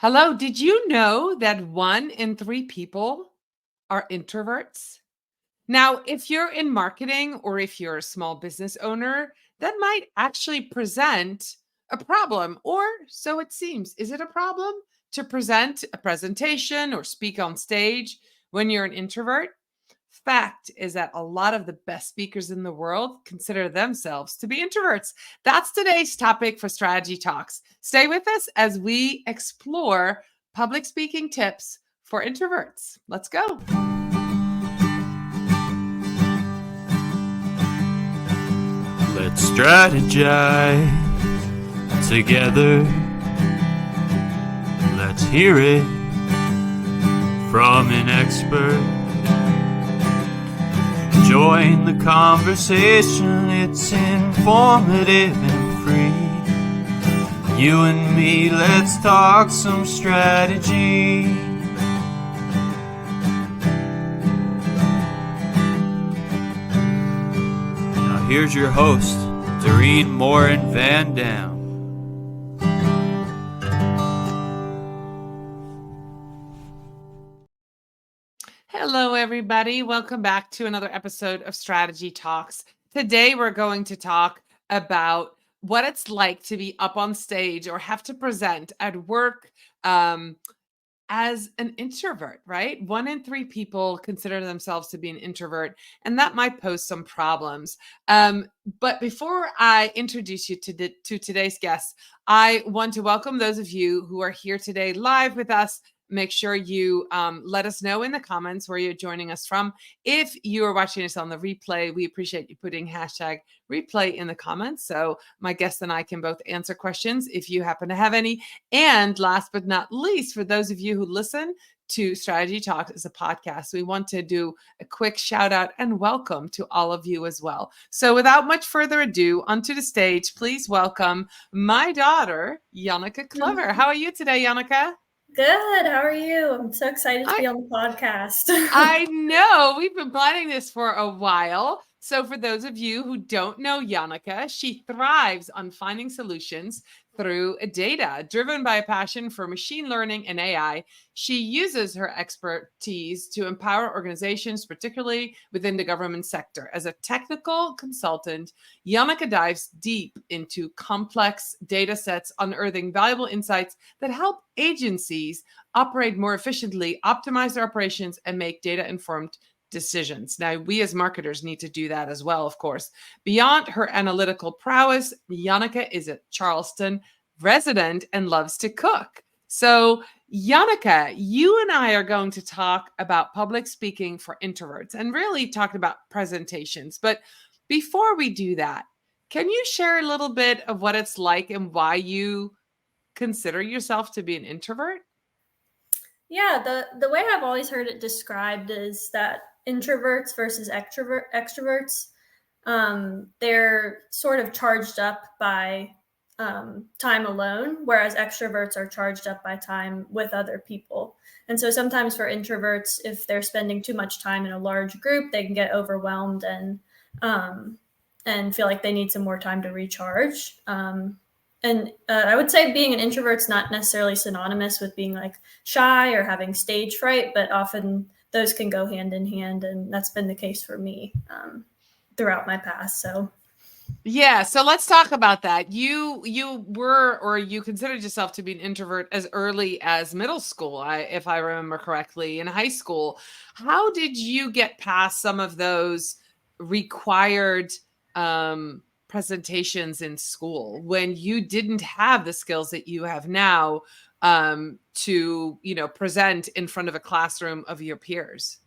Hello, did you know that 1 in 3 people are introverts? Now, if you're in marketing or if you're a small business owner, that might actually present a problem, or so it seems. Is it a problem to present a presentation or speak on stage when you're an introvert? Fact is that a lot of the best speakers in the world consider themselves to be introverts. That's today's topic for Strategy Talks. Stay with us as we explore public speaking tips for introverts. Let's go. Let's strategize together. Let's hear it from an expert. Join the conversation, it's informative and free. You and me, let's talk some strategy. Now here's your host, Dorien Morin-van. Hello, everybody. Welcome back to another episode of Strategy Talks. Today, we're going to talk about what it's like to be up on stage or have to present at work as an introvert, right? 1 in 3 people consider themselves to be an introvert, and that might pose some problems. But before I introduce you to today's guests, I want to welcome those of you who are here today live with us. Make sure you let us know in the comments where you're joining us from. If you are watching us on the replay, we appreciate you putting hashtag replay in the comments so my guests and I can both answer questions if you happen to have any. And last but not least, for those of you who listen to Strategy Talk as a podcast, we want to do a quick shout out and welcome to all of you as well. So without much further ado, onto the stage, please welcome my daughter, Janneke Clever. How are you today, Janneke? Good. How are you? I'm so excited to be on the podcast. I know. We've been planning this for a while. So for those of you who don't know Janneke, she thrives on finding solutions through data. Driven by a passion for machine learning and AI, she uses her expertise to empower organizations, particularly within the government sector. As a technical consultant, Janneke dives deep into complex data sets, unearthing valuable insights that help agencies operate more efficiently, optimize their operations, and make data-informed decisions. Now, we as marketers need to do that as well, of course. Beyond her analytical prowess, Janneke is a Charleston resident and loves to cook. So, Janneke, you and I are going to talk about public speaking for introverts and really talk about presentations. But before we do that, can you share a little bit of what it's like and why you consider yourself to be an introvert? Yeah, the way I've always heard it described is that introverts versus extroverts, they're sort of charged up by time alone, whereas extroverts are charged up by time with other people. And so sometimes for introverts, if they're spending too much time in a large group, they can get overwhelmed and feel like they need some more time to recharge. And I would say being an introvert's not necessarily synonymous with being like shy or having stage fright, but often those can go hand in hand. And that's been the case for me throughout my past. So yeah, so let's talk about that. You were, or you considered yourself to be an introvert as early as middle school, if I remember correctly, in high school. How did you get past some of those required presentations in school when you didn't have the skills that you have now to, present in front of a classroom of your peers?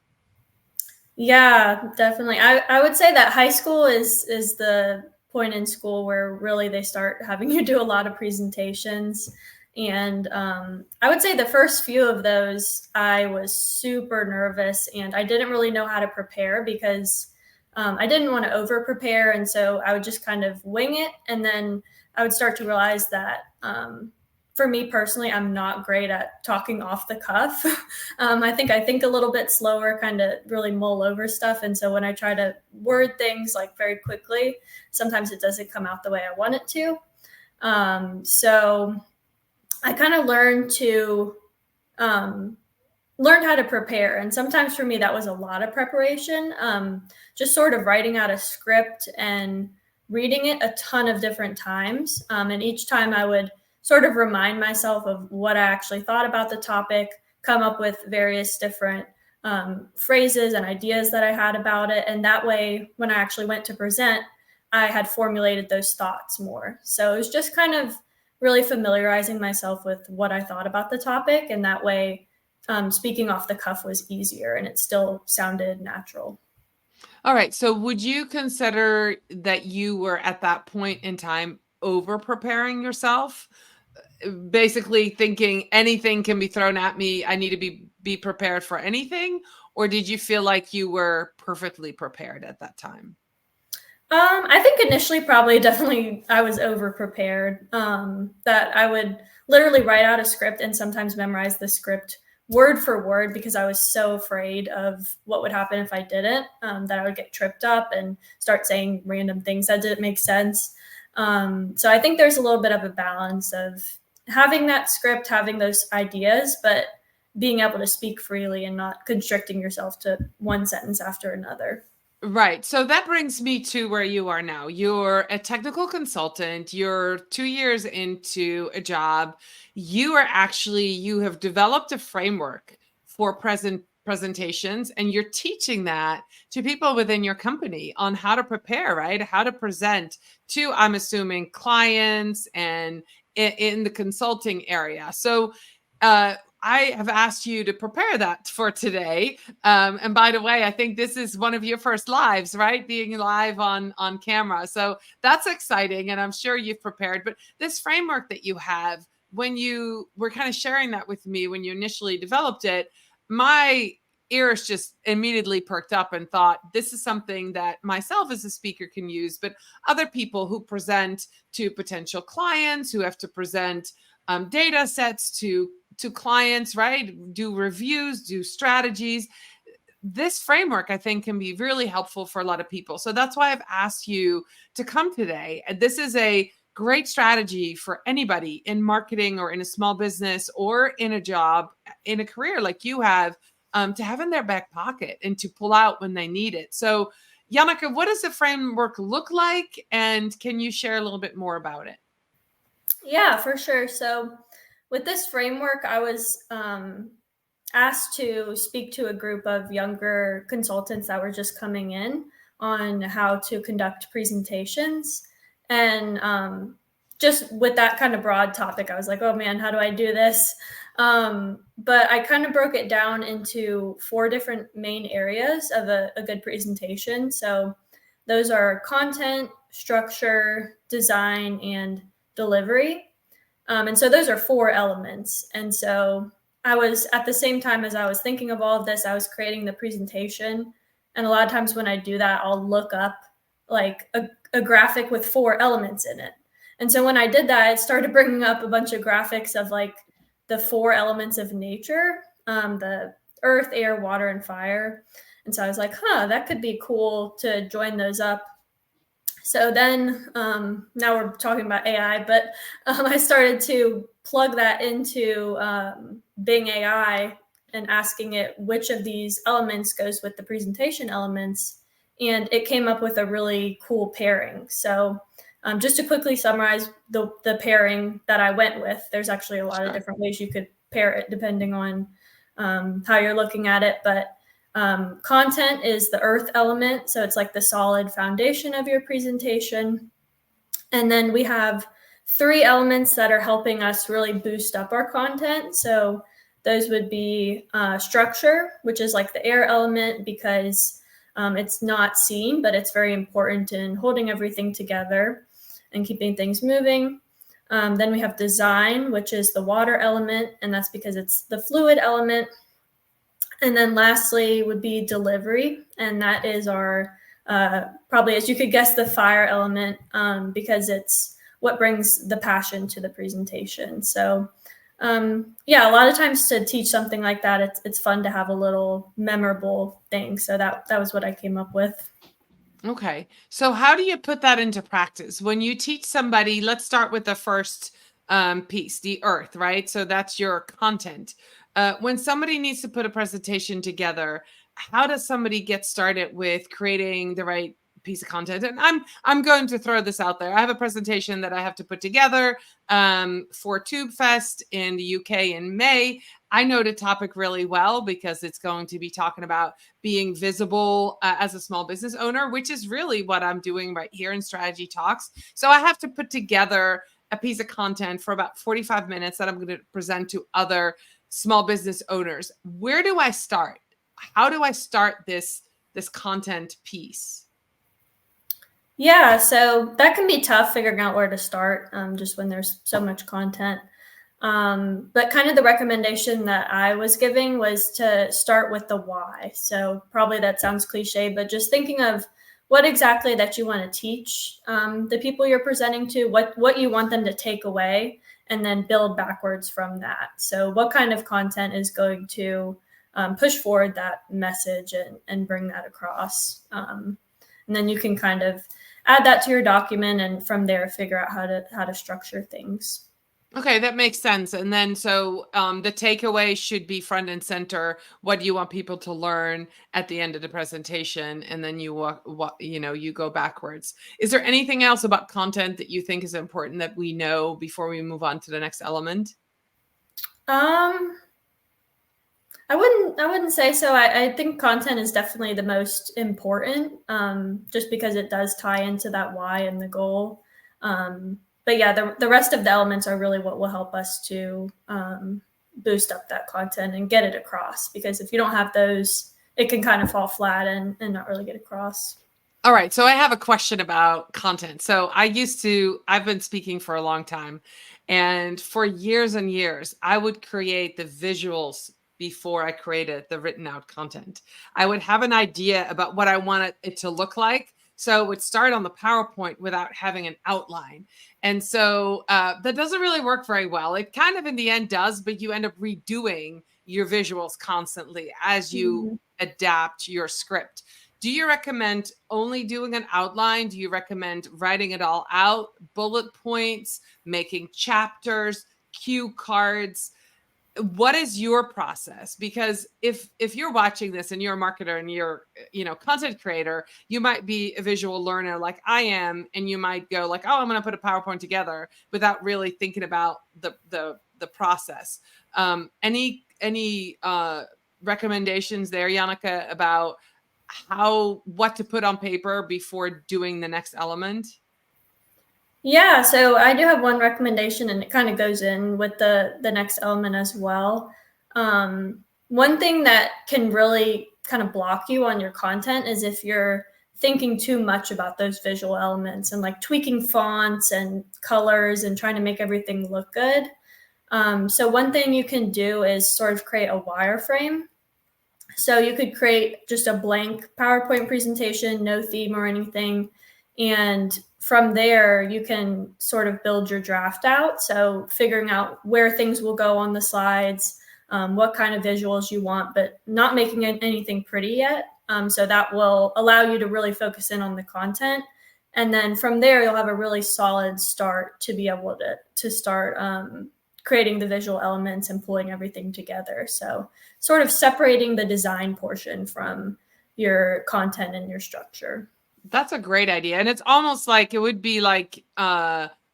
yeah, definitely. I would say that high school is the point in school where really they start having you do a lot of presentations. And I would say the first few of those, I was super nervous and I didn't really know how to prepare because I didn't want to over prepare. And so I would just kind of wing it. And then I would start to realize that for me personally, I'm not great at talking off the cuff. I think a little bit slower, kind of really mull over stuff. And so when I try to word things like very quickly, sometimes it doesn't come out the way I want it to. So I kind of learned how to prepare. And sometimes for me, that was a lot of preparation, just sort of writing out a script and reading it a ton of different times. And each time I would sort of remind myself of what I actually thought about the topic, come up with various different phrases and ideas that I had about it. And that way, when I actually went to present, I had formulated those thoughts more. So it was just kind of really familiarizing myself with what I thought about the topic. And that way, speaking off the cuff was easier and it still sounded natural. All right. So would you consider that you were at that point in time over preparing yourself? Basically thinking anything can be thrown at me. I need to be prepared for anything. Or did you feel like you were perfectly prepared at that time? I think initially, definitely, I was over prepared. That I would literally write out a script and sometimes memorize the script word for word because I was so afraid of what would happen if I didn't, that I would get tripped up and start saying random things that didn't make sense. So I think there's a little bit of a balance of having that script, having those ideas, but being able to speak freely and not constricting yourself to one sentence after another. Right. So that brings me to where you are now. You're a technical consultant. You're 2 years into a job. You have developed a framework for presentations, and you're teaching that to people within your company on how to prepare, right? How to present to, I'm assuming, clients and in the consulting area. So, I have asked you to prepare that for today. And by the way, I think this is one of your first lives, right? Being live on camera. So that's exciting. And I'm sure you've prepared. But this framework that you have, when you were kind of sharing that with me, when you initially developed it, my ears just immediately perked up and thought, this is something that myself as a speaker can use, but other people who present to potential clients, who have to present data sets to clients, right? Do reviews, do strategies. This framework, I think, can be really helpful for a lot of people. So that's why I've asked you to come today. This is a great strategy for anybody in marketing or in a small business or in a job, in a career like you have, to have in their back pocket and to pull out when they need it. So, Janneke, what does the framework look like? And can you share a little bit more about it? Yeah, for sure. So with this framework, I was asked to speak to a group of younger consultants that were just coming in on how to conduct presentations. And just with that kind of broad topic, I was like, oh man, how do I do this? But I kind of broke it down into 4 different main areas of a good presentation. So those are content, structure, design, and delivery. And so those are 4 elements. And so I was, at the same time as I was thinking of all of this, I was creating the presentation. And a lot of times when I do that, I'll look up like a graphic with 4 elements in it. And so when I did that, it started bringing up a bunch of graphics of like the 4 elements of nature, the earth, air, water, and fire. And so I was like, that could be cool to join those up. So then now we're talking about AI, but I started to plug that into Bing AI and asking it which of these elements goes with the presentation elements. And it came up with a really cool pairing. So just to quickly summarize the pairing that I went with, there's actually a lot of different ways you could pair it depending on how you're looking at it. But content is the earth element. So it's like the solid foundation of your presentation. And then we have 3 elements that are helping us really boost up our content. So those would be structure, which is like the air element because it's not seen, but it's very important in holding everything together and keeping things moving. Then we have design, which is the water element, and that's because it's the fluid element. And then lastly would be delivery. And that is our, probably as you could guess, the fire element because it's what brings the passion to the presentation. So yeah, a lot of times to teach something like that, it's fun to have a little memorable thing. So that was what I came up with. Okay. So how do you put that into practice? When you teach somebody, let's start with the first piece, the earth, right? So that's your content. When somebody needs to put a presentation together, how does somebody get started with creating the right piece of content? And I'm going to throw this out there. I have a presentation that I have to put together for Tube Fest in the UK in May. I know the topic really well because it's going to be talking about being visible as a small business owner, which is really what I'm doing right here in Strategy Talks. So I have to put together a piece of content for about 45 minutes that I'm going to present to other small business owners. Where do I start? How do I start this content piece? Yeah, so that can be tough figuring out where to start, just when there's so much content. But kind of the recommendation that I was giving was to start with the why. So probably that sounds cliche, but just thinking of what exactly that you want to teach the people you're presenting to, what you want them to take away, and then build backwards from that. So what kind of content is going to push forward that message and bring that across. And then you can kind of add that to your document, and from there figure out how to structure things. Okay, that makes sense. And then so the takeaway should be front and center. What do you want people to learn at the end of the presentation? And then you go backwards. Is there anything else about content that you think is important that we know before we move on to the next element? I wouldn't say so. I think content is definitely the most important, just because it does tie into that why and the goal. But yeah, the rest of the elements are really what will help us to boost up that content and get it across. Because if you don't have those, it can kind of fall flat and not really get across. All right. So I have a question about content. So I've been speaking for a long time, and for years and years, I would create the visuals before I created the written out content. I would have an idea about what I wanted it to look like. So it would start on the PowerPoint without having an outline. And so that doesn't really work very well. It kind of in the end does, but you end up redoing your visuals constantly as you adapt your script. Do you recommend only doing an outline? Do you recommend writing it all out, bullet points, making chapters, cue cards? What is your process? Because if you're watching this and you're a marketer and you're content creator, you might be a visual learner like I am, and you might go like, oh, I'm going to put a PowerPoint together without really thinking about the process. Any recommendations there, Janneke, about what to put on paper before doing the next element? Yeah, so I do have one recommendation, and it kind of goes in with the next element as well. One thing that can really kind of block you on your content is if you're thinking too much about those visual elements and like tweaking fonts and colors and trying to make everything look good. So one thing you can do is sort of create a wireframe. So you could create just a blank PowerPoint presentation, no theme or anything. And from there, you can sort of build your draft out. So figuring out where things will go on the slides, what kind of visuals you want, but not making anything pretty yet. So that will allow you to really focus in on the content. And then from there, you'll have a really solid start to be able to start creating the visual elements and pulling everything together. So sort of separating the design portion from your content and your structure. That's a great idea. And it's almost like it would be like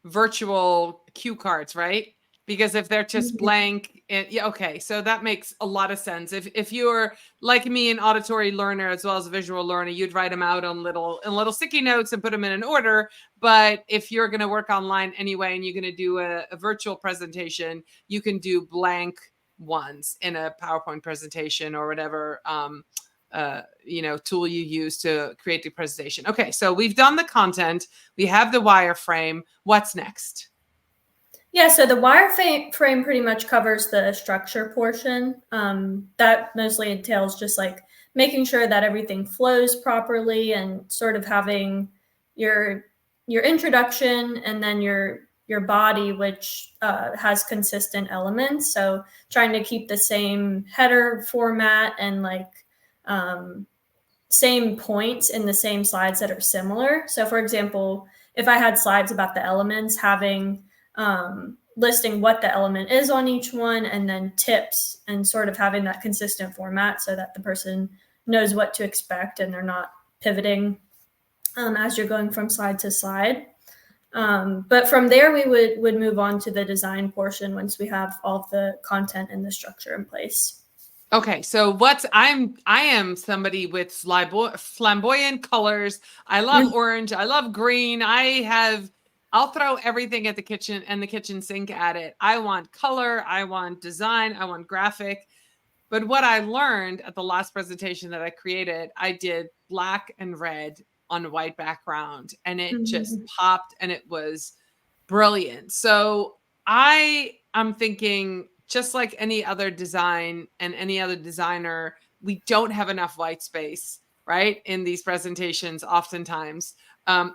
virtual cue cards, right? Because if they're just blank, okay, so that makes a lot of sense. If you're like me, an auditory learner as well as a visual learner, you'd write them out on little sticky notes and put them in an order. But if you're going to work online anyway and you're going to do a virtual presentation, you can do blank ones in a PowerPoint presentation or whatever tool you use to create the presentation. Okay, so we've done the content, we have the wireframe. What's next? Yeah, so the wireframe pretty much covers the structure portion. That mostly entails just like making sure that everything flows properly and sort of having your introduction and then your body, which has consistent elements. So trying to keep the same header format and like same points in the same slides that are similar. So for example, if I had slides about the elements, having listing what the element is on each one, and then tips, and sort of having that consistent format so that the person knows what to expect and they're not pivoting as you're going from slide to slide. But from there, we would move on to the design portion once we have all of the content and the structure in place. Okay, so I am somebody with flamboyant colors. I love orange. I love green. I'll throw everything at the kitchen and the kitchen sink at it. I want color. I want design. I want graphic. But what I learned at the last presentation that I created, I did black and red on a white background, and it just popped, and it was brilliant. So I'm thinking, just like any other design and any other designer, we don't have enough white space, right, in these presentations oftentimes.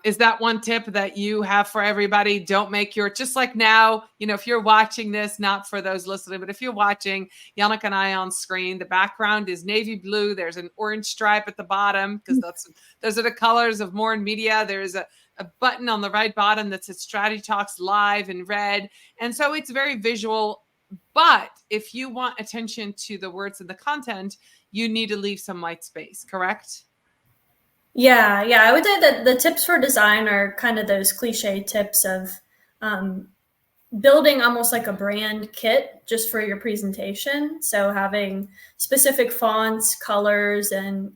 Is that one tip that you have for everybody? Don't make just like now, if you're watching this, not for those listening, but if you're watching Janneke and I on screen, the background is navy blue. There's an orange stripe at the bottom because those are the colors of Morin Media. There's a button on the right bottom that says Strategy Talks Live in red. And so it's very visual. But if you want attention to the words and the content, you need to leave some white space, correct? Yeah. I would say that the tips for design are kind of those cliche tips of building almost like a brand kit just for your presentation. So having specific fonts, colors, and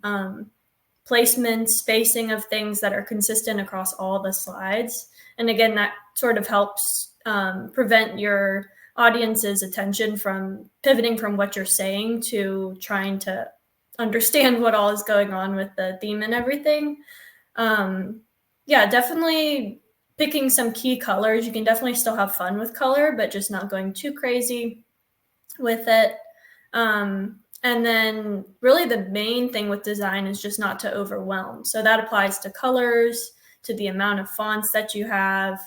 placement, spacing of things that are consistent across all the slides. And again, that sort of helps prevent your audience's attention from pivoting from what you're saying to trying to understand what all is going on with the theme and everything. Definitely picking some key colors. You can definitely still have fun with color, but just not going too crazy with it. And then really the main thing with design is just not to overwhelm. So that applies to colors, to the amount of fonts that you have,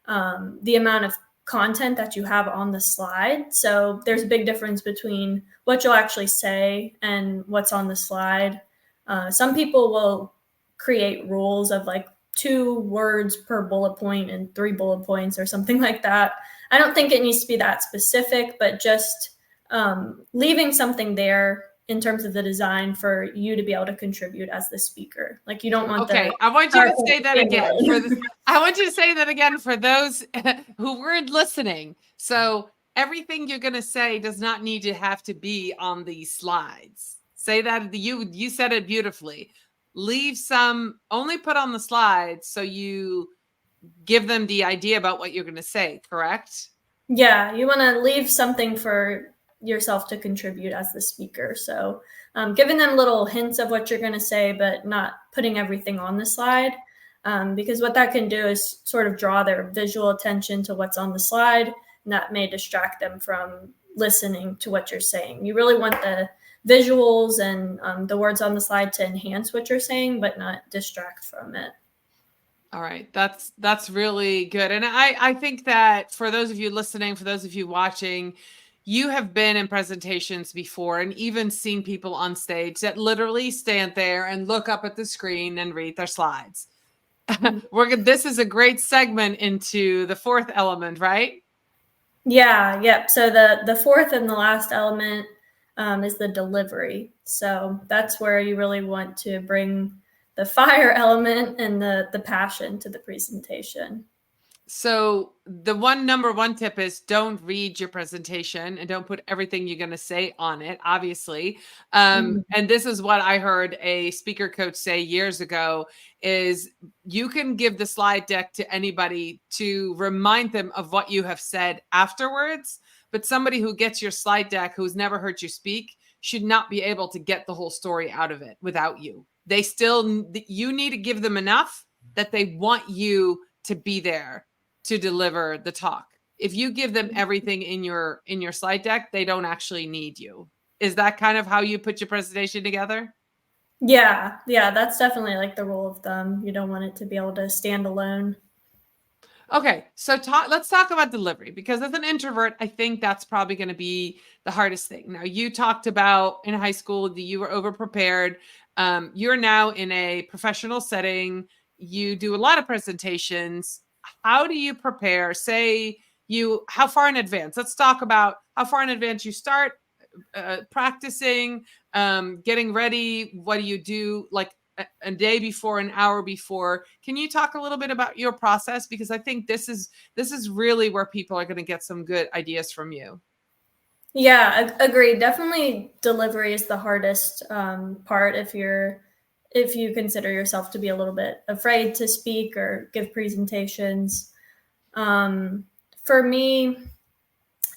the amount of content that you have on the slide. So there's a big difference between what you'll actually say and what's on the slide. Some people will create rules of like 2 words per bullet point and 3 bullet points or something like that. I don't think it needs to be that specific, but just leaving something there in terms of the design for you to be able to contribute as the speaker. Like you don't want I want you to say that again. I want you to say that again for those who weren't listening. So everything you're going to say does not need to have to be on these slides. Say that you said it beautifully. Leave some, only put on the slides so you give them the idea about what you're going to say, correct? Yeah, you want to leave something for yourself to contribute as the speaker. So giving them little hints of what you're going to say, but not putting everything on the slide, because what that can do is sort of draw their visual attention to what's on the slide, and that may distract them from listening to what you're saying. You really want the visuals and the words on the slide to enhance what you're saying, but not distract from it. All right. That's really good. And I think that for those of you listening, for those of you watching, you have been in presentations before and even seen people on stage that literally stand there and look up at the screen and read their slides. This is a great segment into the 4th element, right? Yeah. Yep. So the 4th and the last element is the delivery. So that's where you really want to bring the fire element and the passion to the presentation. So the number one tip is don't read your presentation and don't put everything you're going to say on it, obviously. And this is what I heard a speaker coach say years ago is you can give the slide deck to anybody to remind them of what you have said afterwards. But somebody who gets your slide deck, who's never heard you speak, should not be able to get the whole story out of it without you. You need to give them enough that they want you to be there to deliver the talk. If you give them everything in your slide deck, they don't actually need you. Is that kind of how you put your presentation together? Yeah, that's definitely like the rule of thumb. You don't want it to be able to stand alone. Okay, so let's talk about delivery, because as an introvert, I think that's probably going to be the hardest thing. Now, you talked about in high school that you were overprepared. You're now in a professional setting. You do a lot of presentations. How do you prepare? Say how far in advance? Let's talk about how far in advance you start practicing, getting ready. What do you do like a day before, an hour before? Can you talk a little bit about your process? Because I think this is really where people are going to get some good ideas from you. Yeah, agreed. Definitely delivery is the hardest part if you consider yourself to be a little bit afraid to speak or give presentations. For me,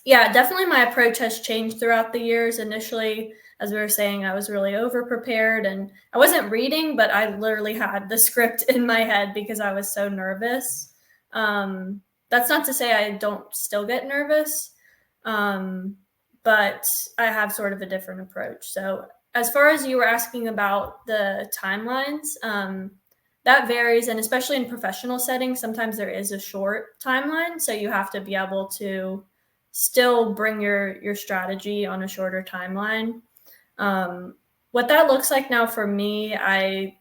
yeah, definitely my approach has changed throughout the years. Initially, as we were saying, I was really over prepared and I wasn't reading, but I literally had the script in my head because I was so nervous. That's not to say I don't still get nervous, but I have sort of a different approach. So as far as you were asking about the timelines, that varies. And especially in professional settings, sometimes there is a short timeline. So you have to be able to still bring your strategy on a shorter timeline. What that looks like now for me, I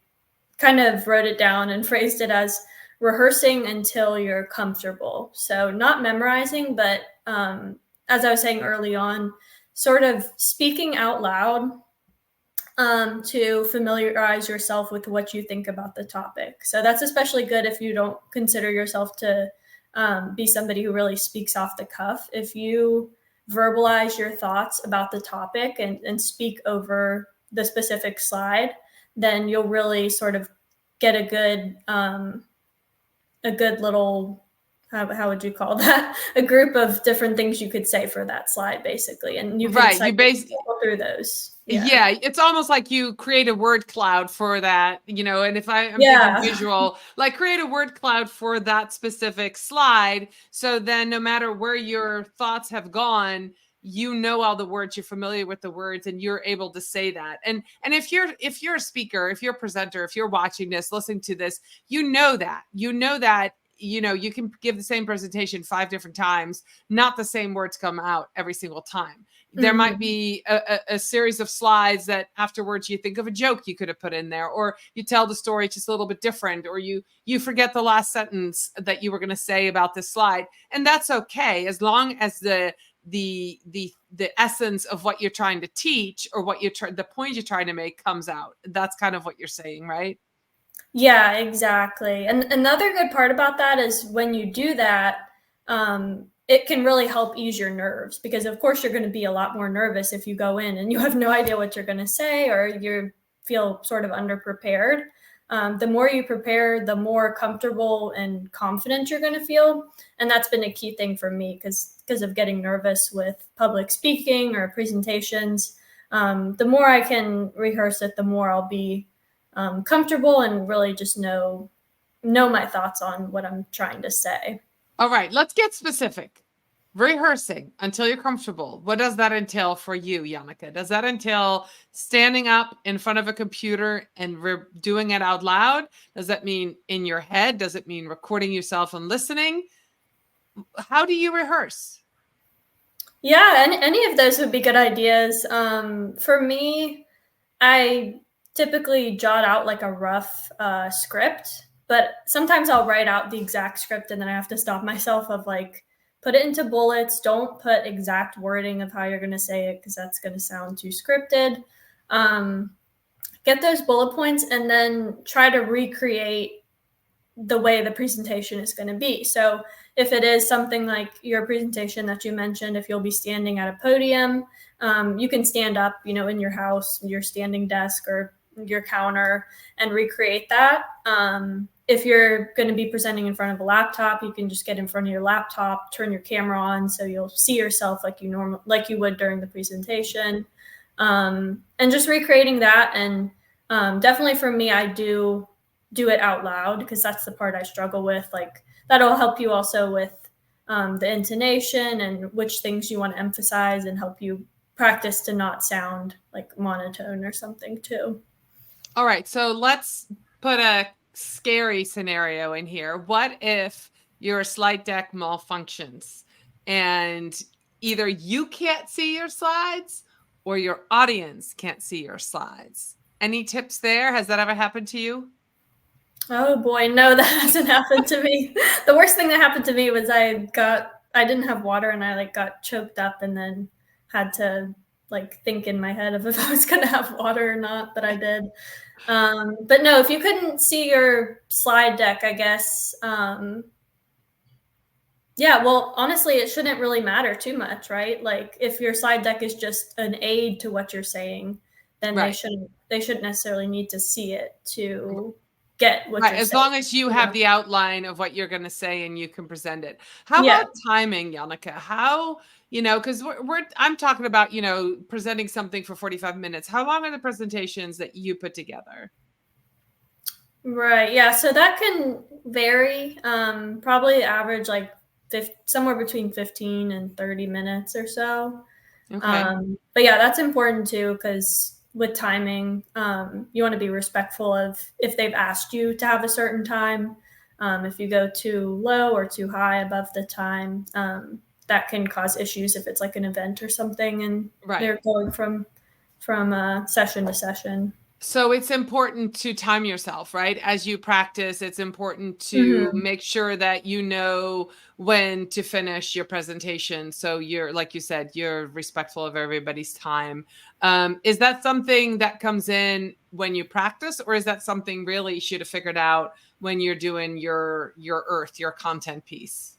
kind of wrote it down and phrased it as rehearsing until you're comfortable. So not memorizing, but as I was saying early on, sort of speaking out loud to familiarize yourself with what you think about the topic. So that's especially good if you don't consider yourself to be somebody who really speaks off the cuff. If you verbalize your thoughts about the topic and speak over the specific slide, then you'll really sort of get a good little, how would you call that? A group of different things you could say for that slide, basically. And you can cycle through those. Yeah, it's almost like you create a word cloud for that, and if I'm thinking visual, like create a word cloud for that specific slide. So then no matter where your thoughts have gone, all the words, you're familiar with the words, and you're able to say that. And if you're a speaker, if you're a presenter, if you're watching this, listening to this, you know that you can give the same presentation 5 different times, not the same words come out every single time. There might be a series of slides that afterwards you think of a joke you could have put in there, or you tell the story just a little bit different, or you forget the last sentence that you were going to say about this slide. And that's okay, as long as the essence of what you're trying to teach or the point you're trying to make comes out. That's kind of what you're saying, right? Yeah, exactly. And another good part about that is when you do that, it can really help ease your nerves, because of course you're going to be a lot more nervous if you go in and you have no idea what you're going to say, or you feel sort of underprepared. The more you prepare, the more comfortable and confident you're going to feel. And that's been a key thing for me because of getting nervous with public speaking or presentations. The more I can rehearse it, the more I'll be comfortable and really just know my thoughts on what I'm trying to say. All right, let's get specific. Rehearsing until you're comfortable. What does that entail for you, Janneke? Does that entail standing up in front of a computer and doing it out loud? Does that mean in your head? Does it mean recording yourself and listening? How do you rehearse? Yeah, any of those would be good ideas. For me, I typically jot out like a rough script, but sometimes I'll write out the exact script and then I have to stop myself of like, put it into bullets. Don't put exact wording of how you're going to say it, because that's going to sound too scripted. Get those bullet points and then try to recreate the way the presentation is going to be. So if it is something like your presentation that you mentioned, if you'll be standing at a podium, you can stand up, in your house, your standing desk or your counter, and recreate that. If you're going to be presenting in front of a laptop, you can just get in front of your laptop, turn your camera on so you'll see yourself like you would during the presentation, and just recreating that. And definitely for me, I do it out loud, because that's the part I struggle with. Like, that'll help you also with the intonation and which things you want to emphasize, and help you practice to not sound like monotone or something too. All right, so let's put a scary scenario in here. What if your slide deck malfunctions and either you can't see your slides or your audience can't see your slides? Any tips there? Has that ever happened to you? Oh boy, no, that hasn't happened to me. The worst thing that happened to me was I I didn't have water and I like got choked up and then had to like think in my head of if I was going to have water or not, but I did. But no, if you couldn't see your slide deck, I guess, yeah, well, honestly, it shouldn't really matter too much, right? Like if your slide deck is just an aid to what you're saying, then Right. they shouldn't necessarily need to see it to get what Right, you're as saying. long as you have the outline of what you're gonna say and you can present it. How Yeah. about timing, Janneke? How, because I'm talking about, presenting something for 45 minutes. How long are the presentations that you put together? Right. Yeah. So that can vary. Probably average like somewhere between 15 and 30 minutes or so. Okay. But yeah, that's important too, because with timing, you want to be respectful of if they've asked you to have a certain time. If you go too low or too high above the time, that can cause issues if it's like an event or something and Right. they're going from session to session. So it's important to time yourself, right? As you practice, it's important to Mm-hmm. make sure that you know when to finish your presentation. So you're, like you said, you're respectful of everybody's time. Is that something that comes in when you practice, or is that something really you should have figured out when you're doing your content piece?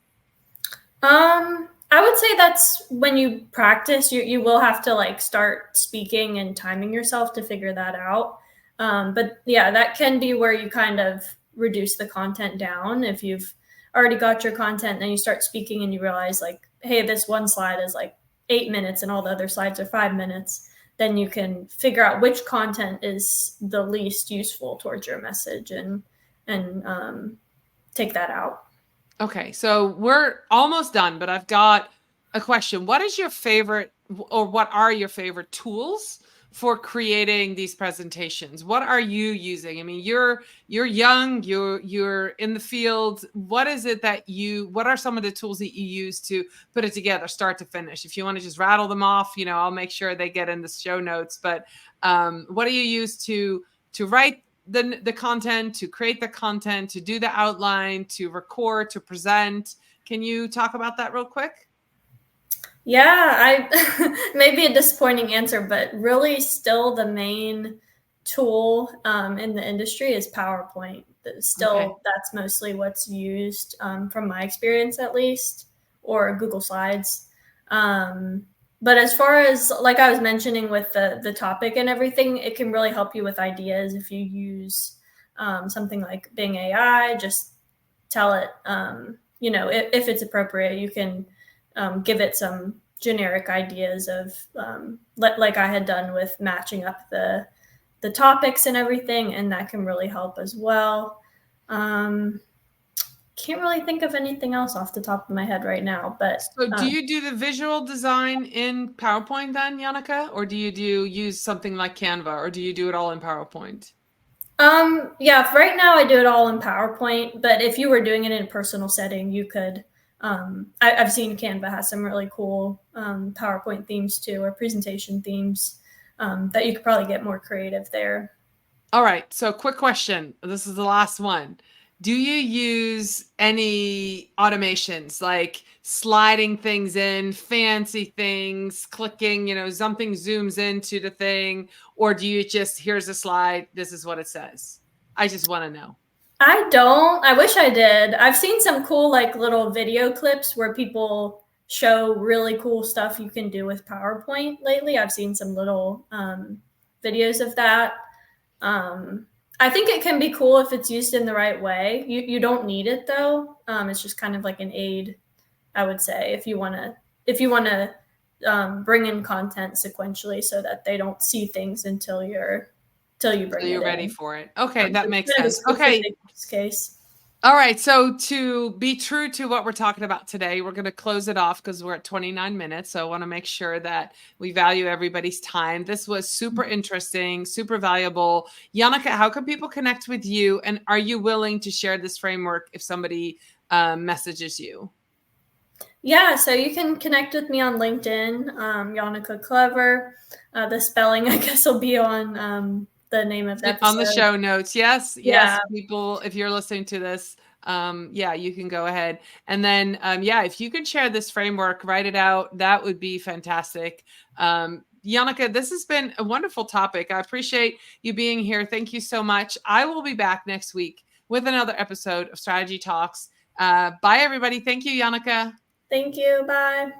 I would say that's when you practice, you will have to like start speaking and timing yourself to figure that out. But yeah, that can be where you kind of reduce the content down. If you've already got your content, then you start speaking and you realize like, hey, this one slide is like 8 minutes and all the other slides are 5 minutes. Then you can figure out which content is the least useful towards your message and take that out. Okay, so we're almost done, but I've got a question. What is your favorite, or what are your favorite tools for creating these presentations? What are you using? I mean, you're young, you're in the field. What is it what are some of the tools that you use to put it together, start to finish? If you want to just rattle them off, I'll make sure they get in the show notes. But what do you use to write the content, to create the content, to do the outline, to record, to present? Can you talk about that real quick? Yeah, I maybe a disappointing answer, but really still the main tool in the industry is PowerPoint. Okay. Still, that's mostly what's used from my experience, at least, or Google Slides. Um, but as far as like I was mentioning with the topic and everything, it can really help you with ideas if you use something like Bing AI. Just tell it, if it's appropriate, you can give it some generic ideas of like I had done with matching up the topics and everything, and that can really help as well. Can't really think of anything else off the top of my head right now, but So do you do the visual design in PowerPoint then, Janneke? Or do you use something like Canva, or do you do it all in PowerPoint? yeah, right now I do it all in PowerPoint, but if you were doing it in a personal setting, you could. I've seen Canva has some really cool PowerPoint themes too, or presentation themes that you could probably get more creative there. All right. So quick question. This is the last one. Do you use any automations like sliding things in, fancy things, clicking, something zooms into the thing, or do you just, here's a slide, this is what it says? I just want to know. I don't. I wish I did. I've seen some cool like little video clips where people show really cool stuff you can do with PowerPoint lately. I've seen some little videos of that. I think it can be cool if it's used in the right way. You don't need it though. It's just kind of like an aid, I would say, if you want to bring in content sequentially so that they don't see things until you bring So you're it ready in. for it. Okay, that makes Kind of a sense. Okay. specific use case. All right. So to be true to what we're talking about today, we're going to close it off because we're at 29 minutes. So I want to make sure that we value everybody's time. This was super interesting, super valuable. Janneke, how can people connect with you? And are you willing to share this framework if somebody messages you? Yeah, so you can connect with me on LinkedIn, Janneke Clever. The spelling, I guess, will be on the name of the episode. On the show notes. Yes. Yeah. Yes. People, if you're listening to this, yeah, you can go ahead. And then, yeah, if you could share this framework, write it out, that would be fantastic. Janneke, this has been a wonderful topic. I appreciate you being here. Thank you so much. I will be back next week with another episode of Strategy Talks. Bye, everybody. Thank you, Janneke. Thank you. Bye.